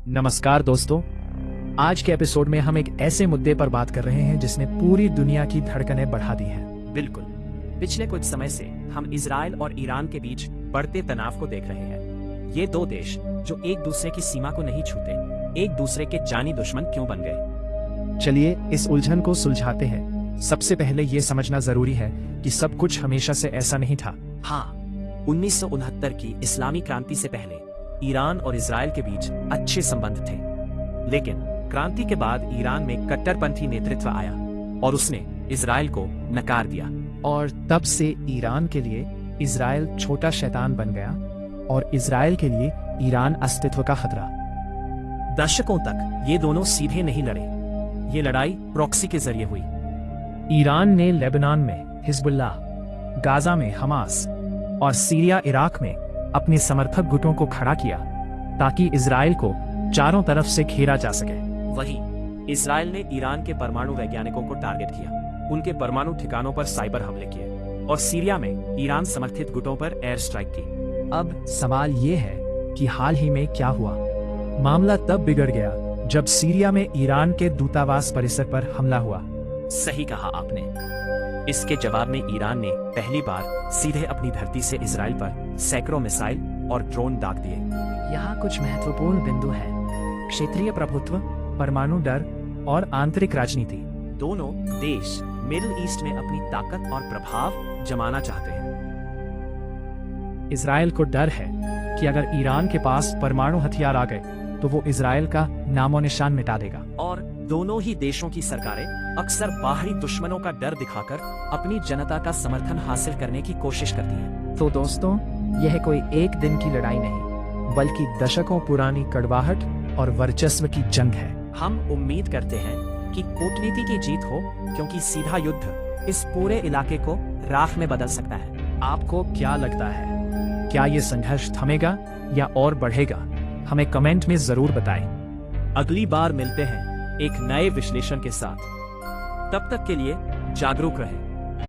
नमस्कार दोस्तों। आज के एपिसोड में हम एक ऐसे मुद्दे पर बात कर रहे हैं जिसने पूरी दुनिया की धड़कनें बढ़ा दी हैं। बिल्कुल। पिछले कुछ समय से हम इजराइल और ईरान के बीच बढ़ते तनाव को देख रहे हैं। ये दो देश जो एक दूसरे की सीमा को नहीं छूते, एक दूसरे के जानी दुश्मन क्यों बन गए? चलिए इस उलझन को सुलझाते हैं। सबसे पहले ये समझना जरूरी है कि सब कुछ हमेशा से ऐसा नहीं था। हाँ, 1969 की इस्लामी क्रांति से पहले ईरान और इजराइल के बीच अच्छे संबंध थे, लेकिन क्रांति के बाद ईरान में कट्टरपंथी नेतृत्व आया और उसने इजराइल को नकार दिया। और तब से ईरान के लिए इजराइल छोटा शैतान बन गया और इजराइल के लिए ईरान अस्तित्व का खतरा। दशकों तक ये दोनों सीधे नहीं लड़े, ये लड़ाई प्रॉक्सी के जरिए हुई। ईरान ने लेबनान में हिजबुल्लाह, गाजा में हमास और सीरिया इराक में अपने समर्थक गुटों को खड़ा किया ताकि इजराइल को चारों तरफ से घेरा जा सके। वहीं इजराइल ने ईरान के परमाणु वैज्ञानिकों को टारगेट किया, उनके परमाणु ठिकानों पर साइबर हमले किए और सीरिया में ईरान समर्थित गुटों पर एयर स्ट्राइक की। अब सवाल ये है कि हाल ही में क्या हुआ। मामला तब बिगड़ गया जब सीरिया में ईरान के दूतावास परिसर पर हमला हुआ। सही कहा आपने। इसके जवाब में ईरान ने पहली बार सीधे अपनी धरती से इजराइल पर सैकड़ों मिसाइल और ड्रोन दाग दिए। यहाँ कुछ महत्वपूर्ण बिंदु हैं: क्षेत्रीय प्रभुत्व, परमाणु डर और आंतरिक राजनीति। दोनों देश मिडिल ईस्ट में अपनी ताकत और प्रभाव जमाना चाहते हैं। इजराइल को डर है कि अगर ईरान के पास परमाणु हथियार आ गए तो वो इजराइल का नामो निशान मिटा देगा। और दोनों ही देशों की सरकारें अक्सर बाहरी दुश्मनों का डर दिखाकर अपनी जनता का समर्थन हासिल करने की कोशिश करती हैं। तो दोस्तों, यह कोई एक दिन की लड़ाई नहीं, बल्कि दशकों पुरानी कड़वाहट और वर्चस्व की जंग है। हम उम्मीद करते हैं कि कूटनीति की जीत हो, क्योंकि सीधा युद्ध इस पूरे इलाके को राख में बदल सकता है। आपको क्या लगता है, क्या ये संघर्ष थमेगा या और बढ़ेगा? हमें कमेंट में जरूर बताएं। अगली बार मिलते हैं एक नए विश्लेषण के साथ। तब तक के लिए जागरूक रहें।